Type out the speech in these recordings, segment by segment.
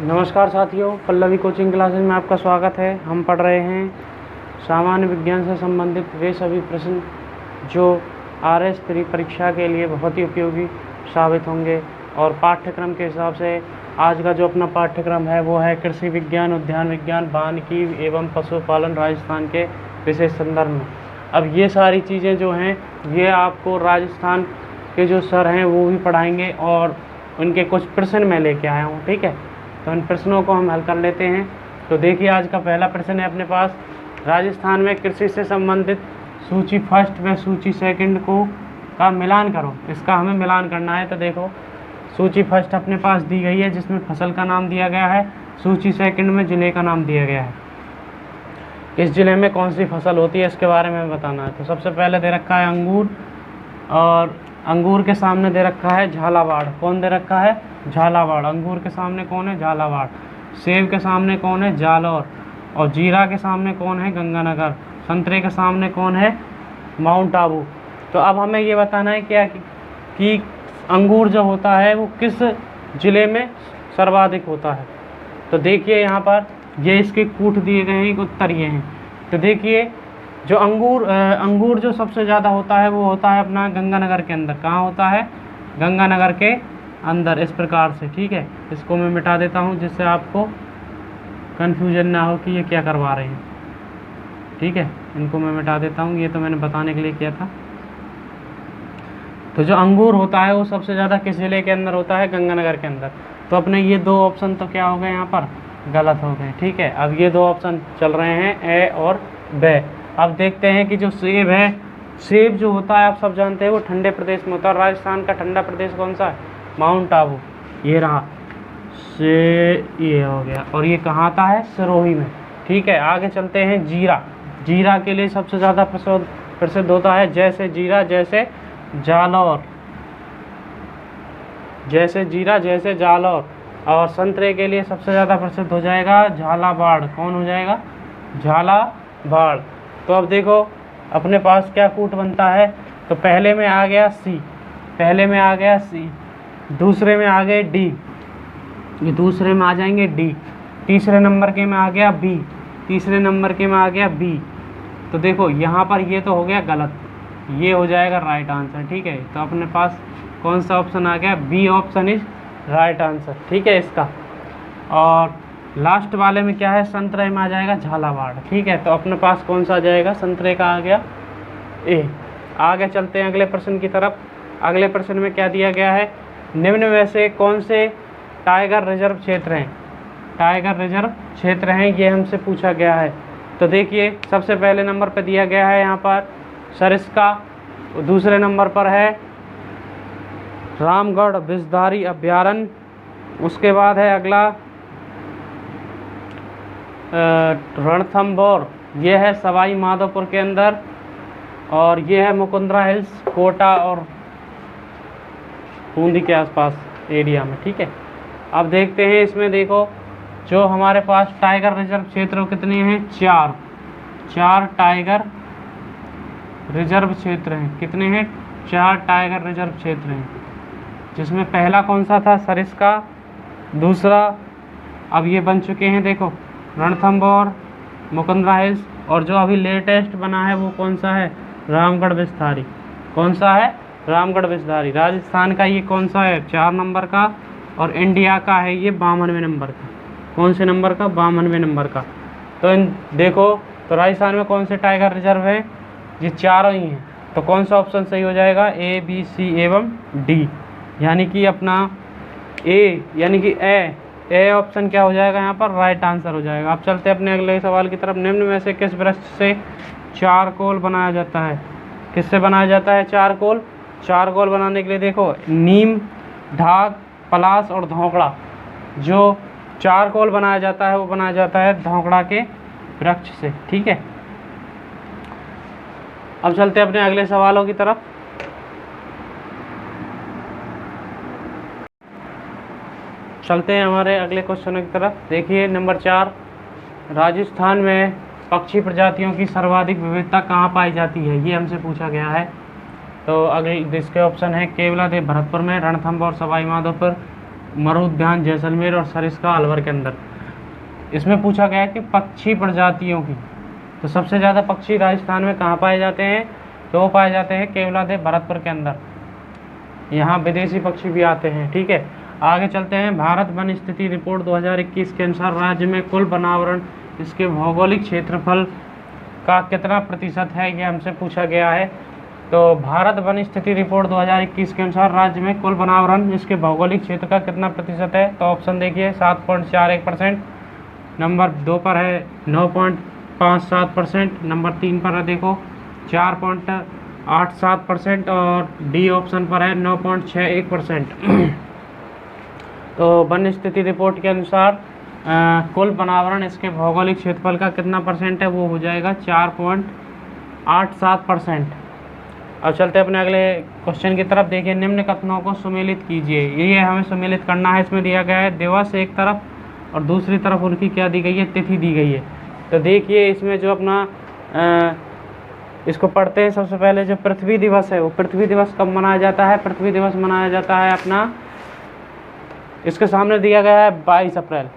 नमस्कार साथियों, Pallavi coaching classes में आपका स्वागत है। हम पढ़ रहे हैं सामान्य विज्ञान से संबंधित वे सभी प्रश्न जो RS3 परीक्षा के लिए बहुत ही उपयोगी साबित होंगे। और पाठ्यक्रम के हिसाब से आज का जो अपना पाठ्यक्रम है वो है कृषि विज्ञान, उद्यान विज्ञान, वानिकी एवं पशुपालन राजस्थान के विशेष संदर्भ में। अब ये सारी चीज़ें जो हैं ये आपको राजस्थान के जो सर हैं वो भी पढ़ाएंगे और उनके कुछ प्रश्न मैं लेके आया हूँ। ठीक है, तो इन प्रश्नों को हम हल कर लेते हैं। तो देखिए, आज का पहला प्रश्न है अपने पास, राजस्थान में कृषि से संबंधित सूची फर्स्ट व सूची सेकंड को का मिलान करो। इसका हमें मिलान करना है। तो देखो, सूची फर्स्ट अपने पास दी गई है जिसमें फसल का नाम दिया गया है, सूची सेकंड में ज़िले का नाम दिया गया है। इस ज़िले में कौन सी फसल होती है इसके बारे में बताना है। तो सबसे पहले दे रखा है अंगूर, और अंगूर के सामने दे रखा है झालावाड़। कौन दे रखा है? झालावाड़। अंगूर के सामने कौन है? झालावाड़। सेब के सामने कौन है? जालौर। और जीरा के सामने कौन है? गंगानगर। संतरे के सामने कौन है? माउंट आबू। तो अब हमें ये बताना है क्या कि अंगूर जो होता है वो किस ज़िले में सर्वाधिक होता है। तो देखिए, यहाँ पर ये इसके कूट दिए गए हैं, उत्तर ये हैं। तो देखिए, जो अंगूर जो सबसे ज़्यादा होता है वो होता है अपना गंगानगर के अंदर। कहाँ होता है? गंगानगर के अंदर। इस प्रकार से, ठीक है। इसको मैं मिटा देता हूँ जिससे आपको कन्फ्यूजन ना हो कि ये क्या करवा रहे हैं। ठीक है, इनको मैं मिटा देता हूँ, ये तो मैंने बताने के लिए किया था। तो जो अंगूर होता है वो सबसे ज़्यादा किस ज़िले के अंदर होता है? गंगानगर के अंदर। तो अपने ये दो ऑप्शन तो क्या हो गए यहाँ पर? गलत हो गए। ठीक है, अब ये दो ऑप्शन चल रहे हैं, ए और बे। अब देखते हैं कि जो सेब है, सेब जो होता है आप सब जानते हैं वो ठंडे प्रदेश में होता है। राजस्थान का ठंडा प्रदेश कौन सा है? माउंट आबू। ये रहा से, ये हो गया। और ये कहाँ आता है? सिरोही में। ठीक है, आगे चलते हैं। जीरा। जीरा के लिए सबसे ज़्यादा प्रसिद्ध होता है जैसे जीरा, जैसे जालौर। जैसे जीरा, जैसे जालौर। और संतरे के लिए सबसे ज़्यादा प्रसिद्ध हो जाएगा झालावाड़। कौन हो जाएगा? झालावाड़। तो अब देखो अपने पास क्या कूट बनता है। तो पहले में आ गया सी, पहले में आ गया सी, दूसरे में आ गए डी, ये दूसरे में आ जाएंगे डी, तीसरे नंबर के में आ गया बी, तीसरे नंबर के में आ गया बी। तो देखो यहाँ पर ये तो हो गया गलत, ये हो जाएगा राइट आंसर। ठीक है, तो अपने पास कौन सा ऑप्शन आ गया? B option is right answer. ठीक है इसका। और लास्ट वाले में क्या है? संतरे में आ जाएगा झालावाड़। ठीक है, तो अपने पास कौन सा आ जाएगा? संतरे का आ गया ए। आगे चलते हैं अगले प्रश्न की तरफ। अगले प्रश्न में क्या दिया गया है? निम्न में से कौन से टाइगर रिजर्व क्षेत्र हैं? टाइगर रिजर्व क्षेत्र हैं, ये हमसे पूछा गया है। तो देखिए, सबसे पहले नंबर पर दिया गया है यहाँ पर सरिस्का, दूसरे नंबर पर है रामगढ़ विषधारी अभयारण्य, उसके बाद है अगला रणथंभौर, ये है सवाई माधोपुर के अंदर, और ये है मुकुंदरा हिल्स, कोटा और बूंदी के आसपास एरिया में। ठीक है, अब देखते हैं इसमें। देखो, जो हमारे पास टाइगर रिजर्व क्षेत्र कितने हैं? चार टाइगर रिजर्व क्षेत्र हैं। कितने हैं? 4 टाइगर रिजर्व क्षेत्र हैं, जिसमें पहला कौन सा था? सरिस्का। दूसरा अब ये बन चुके हैं, देखो, रणथंभौर, मुकुंदरा हिल्स, और जो अभी लेटेस्ट बना है वो कौन सा है? रामगढ़ विषधारी। कौन सा है? रामगढ़ विषधारी। राजस्थान का ये कौन सा है? 4 नंबर का, और इंडिया का है ये 52वें नंबर का। कौन से नंबर का? 52वें नंबर का। तो देखो, तो राजस्थान में कौन से टाइगर रिजर्व हैं? ये चारों ही हैं। तो कौन सा ऑप्शन सही हो जाएगा? ए, बी, सी एवं डी, यानी कि अपना ए, यानी कि ए ऑप्शन क्या हो जाएगा यहाँ पर? राइट आंसर हो जाएगा। अब चलते हैं अपने अगले सवाल की तरफ। निम्न में से किस वृक्ष से चारकोल बनाया जाता है? किससे बनाया जाता है चारकोल? चारकोल बनाने के लिए देखो, नीम, ढाक, पलास और धौंकड़ा। जो चारकोल बनाया जाता है वो बनाया जाता है धौंकड़ा के वृक्ष से। ठीक है, अब चलते हैं अपने अगले सवालों की तरफ। चलते हैं हमारे अगले क्वेश्चन की तरफ। देखिए, नंबर 4, राजस्थान में पक्षी प्रजातियों की सर्वाधिक विविधता कहाँ पाई जाती है? ये हमसे पूछा गया है। तो अगले इसके ऑप्शन है केवलादेव भरतपुर में, रणथंभौर सवाई माधोपुर, मरुउद्यान जैसलमेर और सरिस्का अलवर के अंदर। इसमें पूछा गया है कि पक्षी प्रजातियों की, तो सबसे ज़्यादा पक्षी राजस्थान में कहाँ पाए जाते हैं, तो वो पाए जाते हैं केवलादेव भरतपुर के अंदर। यहाँ विदेशी पक्षी भी आते हैं। ठीक है, आगे चलते हैं। भारत वन स्थिति रिपोर्ट 2021 के अनुसार राज्य में कुल वनावरण इसके भौगोलिक क्षेत्रफल का कितना प्रतिशत है, ये हमसे पूछा गया है। तो भारत वन स्थिति रिपोर्ट 2021 के अनुसार राज्य में कुल वनावरण इसके भौगोलिक क्षेत्र का कितना प्रतिशत है, तो ऑप्शन देखिए 7.41%, नंबर 2 पर है 9.57%, नंबर 3 पर है देखो 4.87% और डी ऑप्शन पर है 9.61%। तो वन स्थिति रिपोर्ट के अनुसार कुल वनावरण इसके भौगोलिक क्षेत्रफल का कितना परसेंट है, वो हो जाएगा 4.87%। अब चलते हैं अपने अगले क्वेश्चन की तरफ। देखिए, निम्न कथनों को सुमेलित कीजिए। ये हमें सुमेलित करना है। इसमें दिया गया है दिवस एक तरफ और दूसरी तरफ उनकी क्या दी गई है, तिथि दी गई है। तो देखिए इसमें जो अपना इसको पढ़ते हैं। सबसे पहले जो पृथ्वी दिवस है, वो पृथ्वी दिवस कब मनाया जाता है, पृथ्वी दिवस मनाया जाता है अपना, इसके सामने दिया गया है 22 अप्रैल।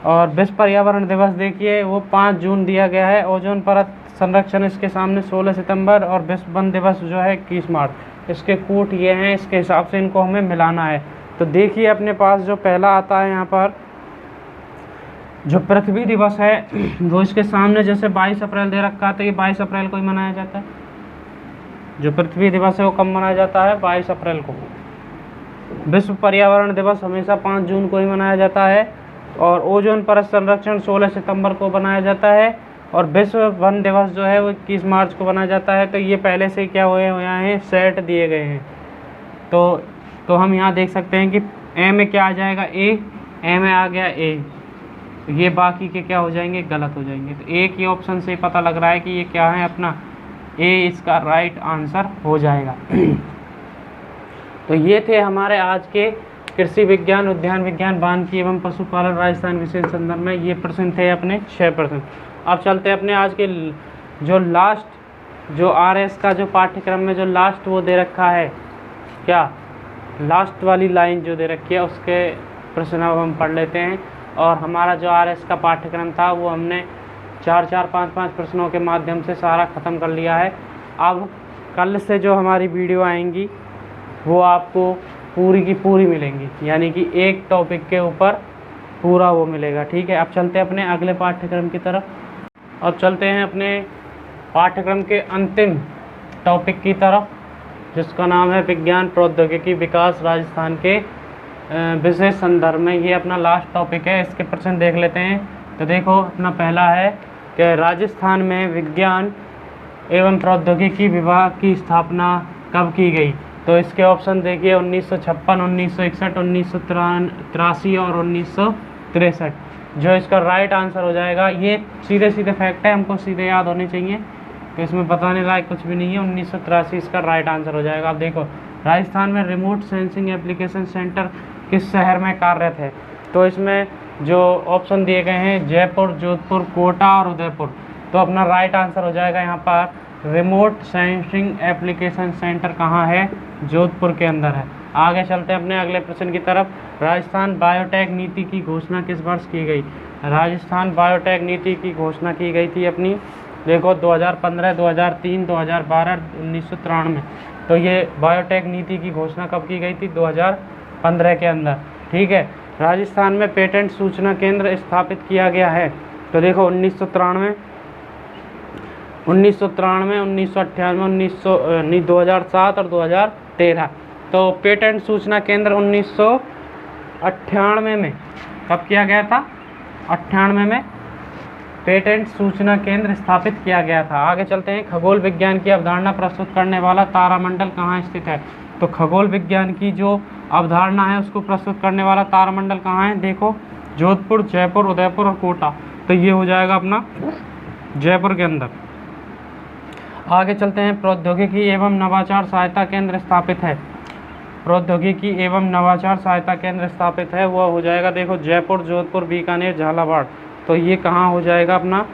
और विश्व पर्यावरण दिवस देखिए वो 5 जून दिया गया है। ओजोन परत संरक्षण इसके सामने 16 सितंबर और विश्व वन दिवस जो है 21 मार्च। इसके कूट ये हैं, इसके हिसाब से इनको हमें मिलाना है। तो देखिए अपने पास जो पहला आता है यहाँ पर जो पृथ्वी दिवस है वो इसके सामने जैसे 22 अप्रैल दे रखा है, तो ये 22 अप्रैल को ही मनाया जाता है। जो पृथ्वी दिवस है वो कब मनाया जाता है, 22 अप्रैल को। विश्व पर्यावरण दिवस हमेशा 5 जून को ही मनाया जाता है। और ओजोन परत संरक्षण 16 सितंबर को बनाया जाता है। और विश्व वन दिवस जो है वो 21 मार्च को बनाया जाता है। तो ये पहले से क्या हुए हैं, सेट दिए गए हैं। तो हम यहाँ देख सकते हैं कि ए में क्या आ जाएगा, ए में आ गया ए, ये बाकी के क्या हो जाएंगे, गलत हो जाएंगे। तो एक ही ऑप्शन से पता लग रहा है कि ये क्या है अपना, ए इसका राइट आंसर हो जाएगा। तो ये थे हमारे आज के कृषि विज्ञान, उद्यान विज्ञान, वानिकी एवं पशुपालन राजस्थान विषय संदर्भ में ये प्रश्न थे अपने 6 प्रश्न। अब चलते हैं अपने आज के जो लास्ट जो आरएस का जो पाठ्यक्रम में जो लास्ट वो दे रखा है, क्या लास्ट वाली लाइन जो दे रखी है उसके प्रश्न अब हम पढ़ लेते हैं। और हमारा जो आरएस का पाठ्यक्रम था वो हमने 4-4, 5-5 प्रश्नों के माध्यम से सारा ख़त्म कर लिया है। अब कल से जो हमारी वीडियो आएंगी वो आपको पूरी की पूरी मिलेंगी, यानी कि एक टॉपिक के ऊपर पूरा वो मिलेगा। ठीक है, अब चलते हैं अपने अगले पाठ्यक्रम की तरफ। अब चलते हैं अपने पाठ्यक्रम के अंतिम टॉपिक की तरफ, जिसका नाम है विज्ञान प्रौद्योगिकी विकास राजस्थान के विशेष संदर्भ में। ये अपना लास्ट टॉपिक है। इसके प्रश्न देख लेते हैं। तो देखो अपना पहला है कि राजस्थान में विज्ञान एवं प्रौद्योगिकी विभाग की स्थापना कब की गई। तो इसके ऑप्शन देखिए 1956, 1961, 1983 और 1963। जो इसका राइट आंसर हो जाएगा, ये सीधे सीधे फैक्ट है, हमको सीधे याद होने चाहिए, तो इसमें बताने लायक कुछ भी नहीं है। 1983 इसका राइट आंसर हो जाएगा। अब देखो राजस्थान में रिमोट सेंसिंग एप्लीकेशन सेंटर किस शहर में कार्यरत है। तो इसमें जो ऑप्शन दिए गए हैं जयपुर, जोधपुर, कोटा और उदयपुर। तो अपना राइट आंसर हो जाएगा यहाँ पर रिमोट सेंसिंग एप्लीकेशन सेंटर कहाँ है, जोधपुर के अंदर है। आगे चलते हैं अपने अगले प्रश्न की तरफ। राजस्थान बायोटेक नीति की घोषणा किस वर्ष की गई। राजस्थान बायोटेक नीति की घोषणा की गई थी अपनी, देखो 2015, 2003, 2012, 1993। तो ये बायोटेक नीति की घोषणा कब की गई थी, 2015 के अंदर। ठीक है, राजस्थान में पेटेंट सूचना केंद्र स्थापित किया गया है। तो देखो 1993, 1998, 2007 और 2013। तो पेटेंट सूचना केंद्र 1998 में कब किया गया था, 98 में पेटेंट सूचना केंद्र स्थापित किया गया था। आगे चलते हैं। खगोल विज्ञान की अवधारणा प्रस्तुत करने वाला तारामंडल कहाँ स्थित है। तो खगोल विज्ञान की जो अवधारणा है उसको प्रस्तुत करने वाला तारामंडल कहाँ है, देखो जोधपुर, जयपुर, उदयपुर और कोटा। तो ये हो जाएगा अपना जयपुर के अंदर। आगे चलते हैं। प्रौद्योगिकी एवं नवाचार सहायता केंद्र स्थापित है। प्रौद्योगिकी एवं नवाचार सहायता केंद्र स्थापित है, वह हो जाएगा देखो जयपुर, जोधपुर, बीकानेर, झालावाड़। तो ये कहाँ हो जाएगा अपना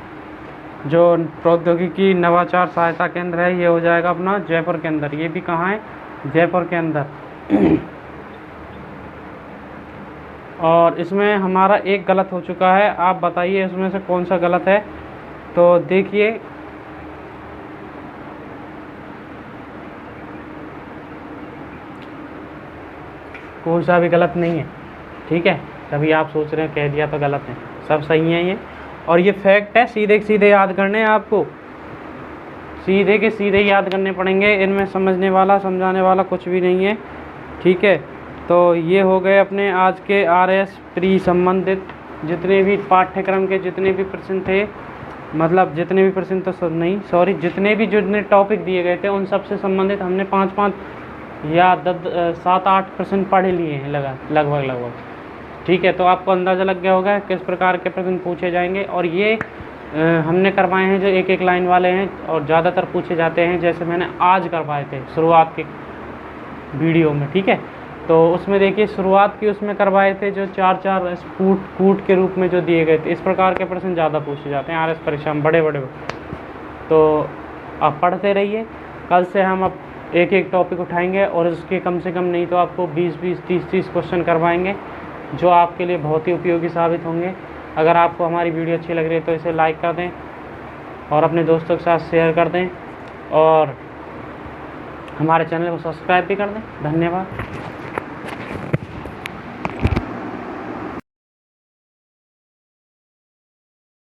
जो प्रौद्योगिकी नवाचार सहायता केंद्र है, ये हो जाएगा अपना जयपुर के अंदर। ये भी कहाँ है, जयपुर के अंदर। और इसमें हमारा एक गलत हो चुका है। आप बताइए इसमें से कौन सा गलत है। तो देखिए, कोई सा भी गलत नहीं है, ठीक है। तभी आप सोच रहे हैं कह दिया तो गलत है, सब सही है ये। और ये फैक्ट है, सीधे सीधे याद करने हैं आपको, सीधे के सीधे याद करने पड़ेंगे। इनमें समझने वाला समझाने वाला कुछ भी नहीं है, ठीक है। तो ये हो गए अपने आज के RS प्री संबंधित जितने भी पाठ्यक्रम के जितने भी प्रश्न थे, मतलब जितने भी प्रश्न तो जितने भी जितने टॉपिक दिए गए थे उन सब से संबंधित हमने 5-5 या 7-8 प्रश्न पढ़ लिए हैं लगभग, ठीक है। तो आपको अंदाज़ा लग गया होगा किस प्रकार के प्रश्न पूछे जाएंगे। और ये हमने करवाए हैं जो एक लाइन वाले हैं और ज़्यादातर पूछे जाते हैं, जैसे मैंने आज करवाए थे शुरुआत के वीडियो में, ठीक है। तो उसमें देखिए शुरुआत की उसमें करवाए थे जो 4-4 कूट के रूप में जो दिए गए थे। इस प्रकार के प्रश्न ज़्यादा पूछे जाते हैं RS परीक्षा में, बड़े। तो आप पढ़ते रहिए। कल से हम अब एक टॉपिक उठाएंगे और उसके कम से कम नहीं तो आपको 20-20, 30-30 क्वेश्चन करवाएंगे, जो आपके लिए बहुत ही उपयोगी साबित होंगे। अगर आपको हमारी वीडियो अच्छी लग रही है तो इसे लाइक कर दें और अपने दोस्तों के साथ शेयर कर दें और हमारे चैनल को सब्सक्राइब भी कर दें। धन्यवाद।